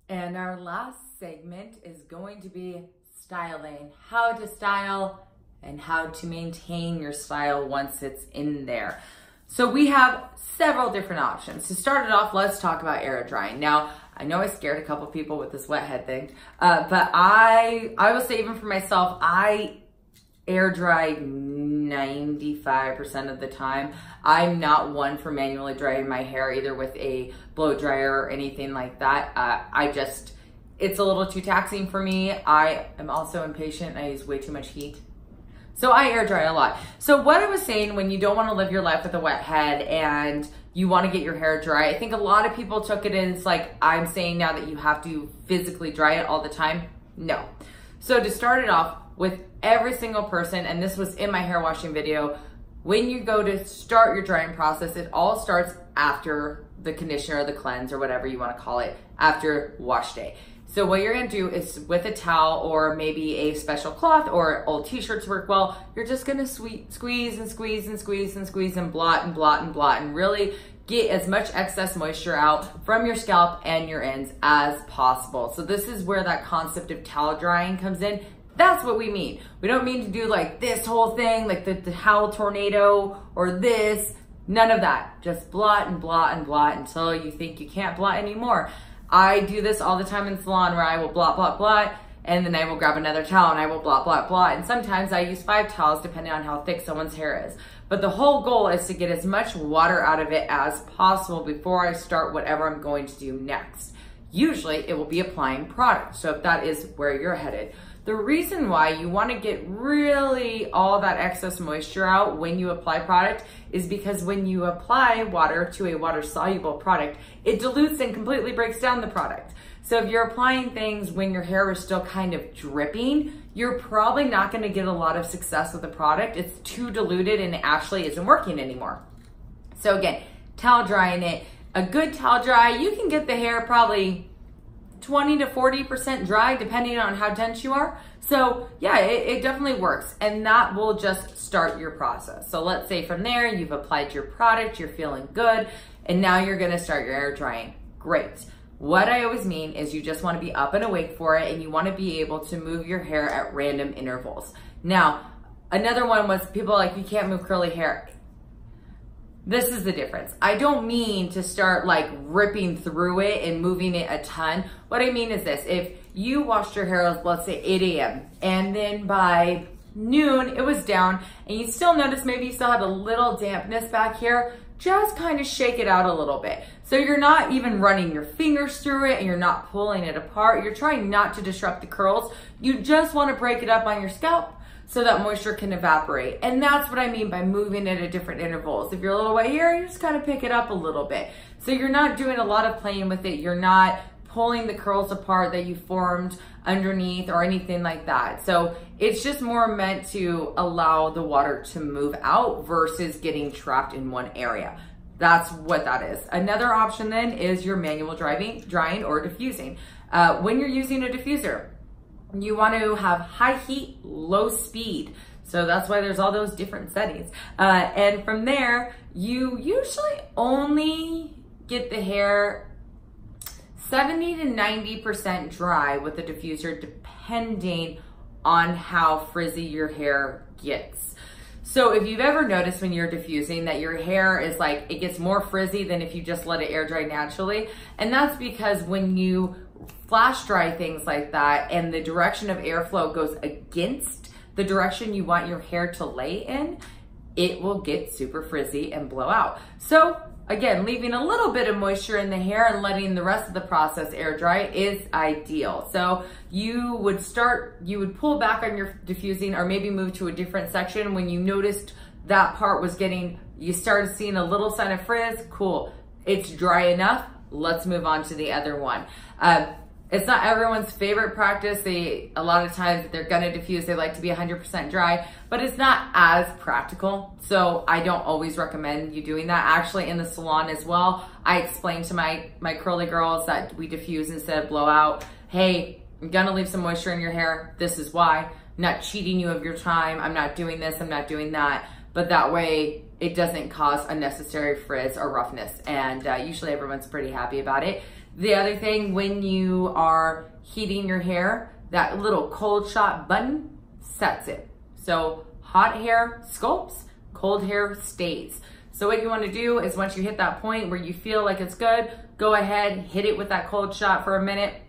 And our last segment is going to be styling, how to style and how to maintain your style once it's in there. So we have several different options. To start it off, let's talk about air drying. Now, I know I scared a couple people with this wet head thing, but I will say even for myself, I air dry 95% of the time. I'm not one for manually drying my hair either with a blow dryer or anything like that. It's a little too taxing for me. I am also impatient. I use way too much heat. So I air dry a lot. So what I was saying, when you don't want to live your life with a wet head and you want to get your hair dry, I think a lot of people took it as like I'm saying now that you have to physically dry it all the time. No. So to start it off with every single person, and this was in my hair washing video, when you go to start your drying process, it all starts after the conditioner or the cleanse or whatever you want to call it, after wash day. So what you're gonna do is with a towel or maybe a special cloth or old t-shirts work well, you're just gonna squeeze and squeeze and squeeze and squeeze and blot and blot and blot and really get as much excess moisture out from your scalp and your ends as possible. So this is where that concept of towel drying comes in. That's what we mean. We don't mean to do like this whole thing, like the towel tornado or this, none of that. Just blot and blot and blot until you think you can't blot anymore. I do this all the time in salon where I will blot, blot, blot, and then I will grab another towel and I will blot, blot, blot. And sometimes I use 5 towels depending on how thick someone's hair is. But the whole goal is to get as much water out of it as possible before I start whatever I'm going to do next. Usually it will be applying product. So if that is where you're headed. The reason why you want to get really all that excess moisture out when you apply product is because when you apply water to a water-soluble product, it dilutes and completely breaks down the product. So if you're applying things when your hair is still kind of dripping, you're probably not going to get a lot of success with the product. It's too diluted and it actually isn't working anymore. So again, towel drying it. A good towel dry, you can get the hair probably 20 to 40% dry depending on how dense you are. So yeah, it definitely works, and that will just start your process. So let's say from there you've applied your product, you're feeling good, and now you're gonna start your air drying. Great. What I always mean is you just wanna be up and awake for it, and you wanna be able to move your hair at random intervals. Now, another one was people are like, you can't move curly hair. This is the difference. I don't mean to start like ripping through it and moving it a ton. What I mean is this: if you washed your hair, let's say 8 a.m. and then by noon it was down and you still notice maybe you still had a little dampness back here, just kind of shake it out a little bit. So you're not even running your fingers through it and you're not pulling it apart. You're trying not to disrupt the curls. You just want to break it up on your scalp so that moisture can evaporate. And that's what I mean by moving it at different intervals. If you're a little wet here, you just kind of pick it up a little bit. So you're not doing a lot of playing with it. You're not pulling the curls apart that you formed underneath or anything like that. So it's just more meant to allow the water to move out versus getting trapped in one area. That's what that is. Another option then is your manual drying or diffusing. When you're using a diffuser, you want to have high heat, low speed. So that's why there's all those different settings. And from there, you usually only get the hair 70 to 90% dry with the diffuser, depending on how frizzy your hair gets. So if you've ever noticed when you're diffusing that your hair is like, it gets more frizzy than if you just let it air dry naturally. And that's because when you flash dry things like that and the direction of airflow goes against the direction you want your hair to lay in, it will get super frizzy and blow out. So again, leaving a little bit of moisture in the hair and letting the rest of the process air dry is ideal. So you would pull back on your diffusing or maybe move to a different section when you noticed that part was you started seeing a little sign of frizz. Cool, it's dry enough. Let's move on to the other one. It's not everyone's favorite practice. A lot of times if they're gonna diffuse, they like to be 100% dry, but it's not as practical. So I don't always recommend you doing that. Actually in the salon as well, I explain to my curly girls that we diffuse instead of blow out. Hey, I'm gonna leave some moisture in your hair. This is why. I'm not cheating you of your time. I'm not doing this, I'm not doing that. But that way it doesn't cause unnecessary frizz or roughness. And usually everyone's pretty happy about it. The other thing, when you are heating your hair, that little cold shot button sets it. So hot hair sculpts, cold hair stays. So what you want to do is once you hit that point where you feel like it's good, go ahead, hit it with that cold shot for a minute,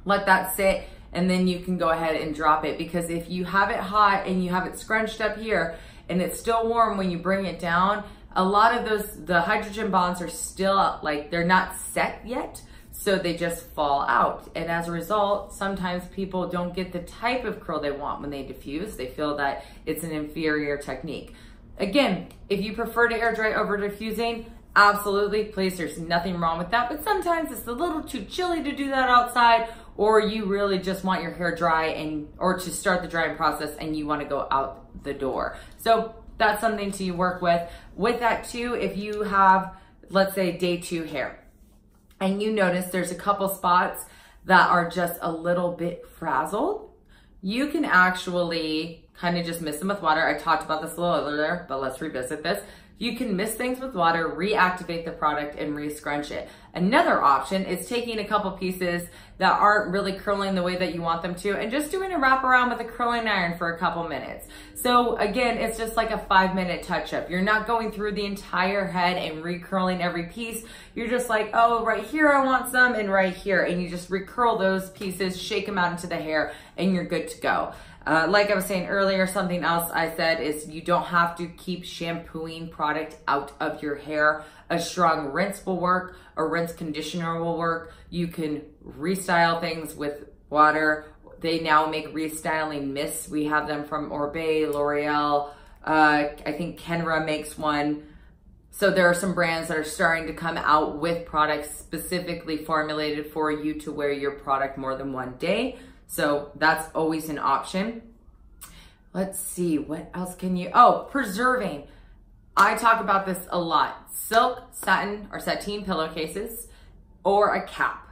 let that sit, and then you can go ahead and drop it. Because if you have it hot and you have it scrunched up here and it's still warm when you bring it down, a lot of the hydrogen bonds are still like, they're not set yet. So they just fall out. And as a result, sometimes people don't get the type of curl they want when they diffuse. They feel that it's an inferior technique. Again, if you prefer to air dry over diffusing, absolutely, please, there's nothing wrong with that. But sometimes it's a little too chilly to do that outside, or you really just want your hair dry or to start the drying process and you want to go out the door. So that's something to work with. With that too, if you have, let's say, day 2 hair, and you notice there's a couple spots that are just a little bit frazzled, you can actually kind of just mist them with water. I talked about this a little earlier, but let's revisit this. You can mist things with water, reactivate the product, and re-scrunch it. Another option is taking a couple pieces that aren't really curling the way that you want them to and just doing a wraparound with a curling iron for a couple minutes. So again, it's just like a 5-minute touch-up. You're not going through the entire head and recurling every piece. You're just like, oh, right here I want some, and right here. And you just recurl those pieces, shake them out into the hair, and you're good to go. Like I was saying earlier, something else I said is you don't have to keep shampooing product out of your hair. A strong rinse will work, a rinse conditioner will work. You can restyle things with water. They now make restyling mists. We have them from Oribe, L'Oreal, I think Kenra makes one. So there are some brands that are starting to come out with products specifically formulated for you to wear your product more than one day. So that's always an option. Let's see, what else can you, preserving. I talk about this a lot. Silk, satin, or sateen pillowcases, or a cap.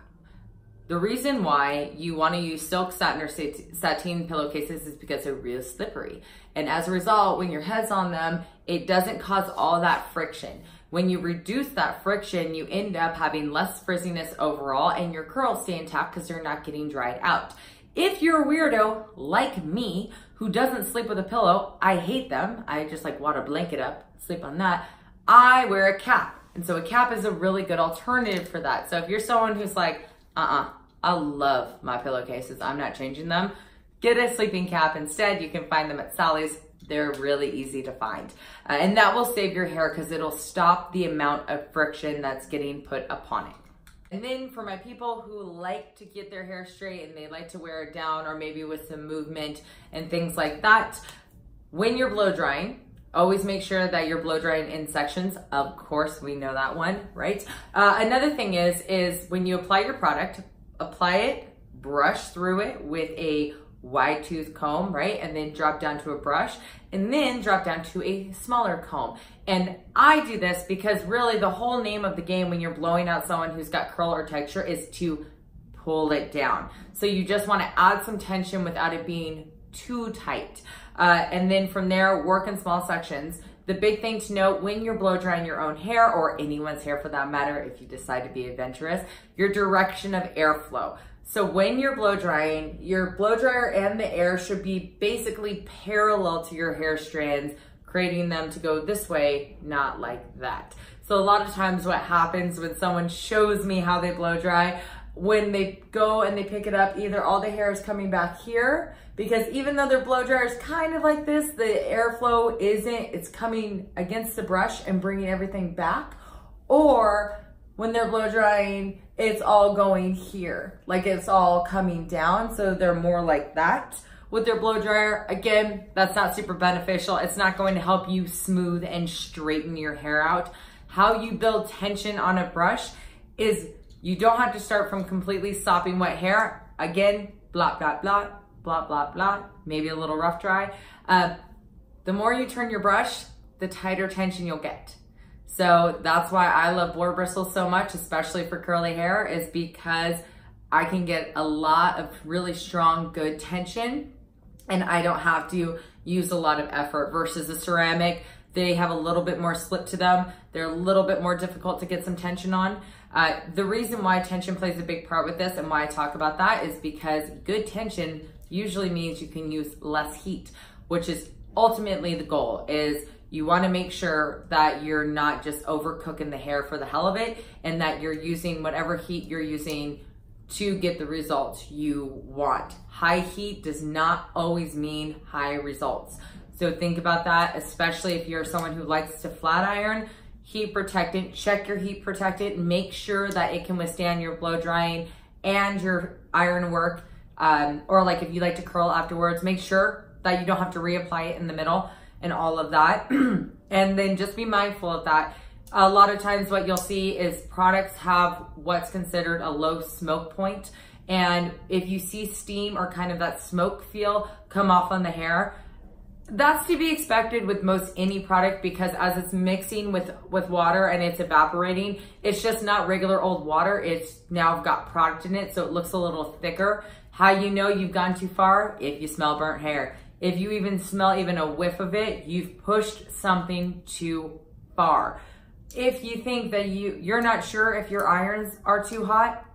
The reason why you want to use silk, satin, or sateen pillowcases is because they're real slippery. And as a result, when your head's on them, it doesn't cause all that friction. When you reduce that friction, you end up having less frizziness overall, and your curls stay intact because they're not getting dried out. If you're a weirdo like me, who doesn't sleep with a pillow, I hate them. I just like want a blanket up, sleep on that. I wear a cap. And so a cap is a really good alternative for that. So if you're someone who's like, I love my pillowcases, I'm not changing them, get a sleeping cap instead. You can find them at Sally's. They're really easy to find. And that will save your hair because it'll stop the amount of friction that's getting put upon it. And then for my people who like to get their hair straight and they like to wear it down or maybe with some movement and things like that, when you're blow drying, always make sure that you're blow drying in sections. Of course, we know that one, right? Another thing is when you apply your product, apply it, brush through it with a wide tooth comb, right? And then drop down to a brush and then drop down to a smaller comb. And I do this because really the whole name of the game when you're blowing out someone who's got curl or texture is to pull it down. So you just want to add some tension without it being too tight. And then from there, work in small sections. The big thing to note when you're blow drying your own hair or anyone's hair for that matter, if you decide to be adventurous, your direction of airflow. So when you're blow drying, your blow dryer and the air should be basically parallel to your hair strands, creating them to go this way, not like that. So a lot of times what happens when someone shows me how they blow dry, when they go and they pick it up, either all the hair is coming back here, because even though their blow dryer is kind of like this, the airflow isn't, it's coming against the brush and bringing everything back, or when they're blow drying, it's all going here, like it's all coming down, so they're more like that. With their blow dryer, again, that's not super beneficial. It's not going to help you smooth and straighten your hair out. How you build tension on a brush is you don't have to start from completely sopping wet hair. Again, blot, blot, blot, blot, blot, blot, maybe a little rough dry. The more you turn your brush, the tighter tension you'll get. So that's why I love blower bristles so much, especially for curly hair, is because I can get a lot of really strong, good tension and I don't have to use a lot of effort versus a ceramic. They have a little bit more slip to them. They're a little bit more difficult to get some tension on. The reason why tension plays a big part with this and why I talk about that is because good tension usually means you can use less heat, which is ultimately the goal. Is you want to make sure that you're not just overcooking the hair for the hell of it, and that you're using whatever heat you're using to get the results you want. High heat does not always mean high results. So think about that, especially if you're someone who likes to flat iron. Heat protectant, check your heat protectant, make sure that it can withstand your blow drying and your iron work. Or like if you like to curl afterwards, make sure that you don't have to reapply it in the middle and all of that. And then just be mindful of that. A lot of times what you'll see is products have what's considered a low smoke point. And if you see steam or kind of that smoke feel come off on the hair, that's to be expected with most any product, because as it's mixing with water and it's evaporating, it's just not regular old water. It's now got product in it, so it looks a little thicker. How you know you've gone too far? If you smell burnt hair. If you even smell even a whiff of it, you've pushed something too far. If you think that you're not sure if your irons are too hot,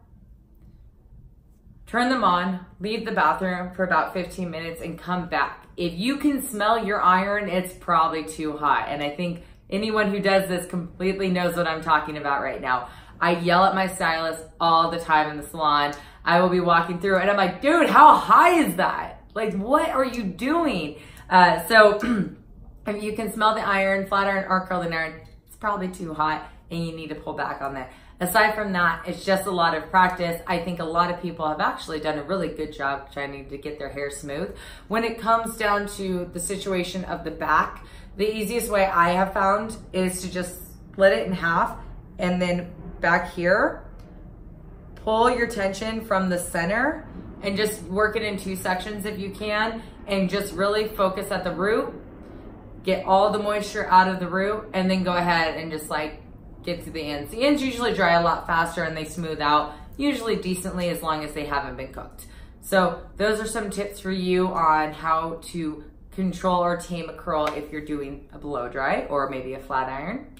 turn them on, leave the bathroom for about 15 minutes and come back. If you can smell your iron, it's probably too hot. And I think anyone who does this completely knows what I'm talking about right now. I yell at my stylist all the time in the salon. I will be walking through and I'm like, dude, how high is that? Like, what are you doing? So if you can smell the iron, flat iron or curling iron, it's probably too hot and you need to pull back on that. Aside from that, it's just a lot of practice. I think a lot of people have actually done a really good job trying to get their hair smooth. When it comes down to the situation of the back, the easiest way I have found is to just split it in half, and then back here, pull your tension from the center and just work it in 2 sections if you can, and just really focus at the root, get all the moisture out of the root, and then go ahead and just like get to the ends. The ends usually dry a lot faster and they smooth out, usually decently, as long as they haven't been cooked. So those are some tips for you on how to control or tame a curl if you're doing a blow dry or maybe a flat iron.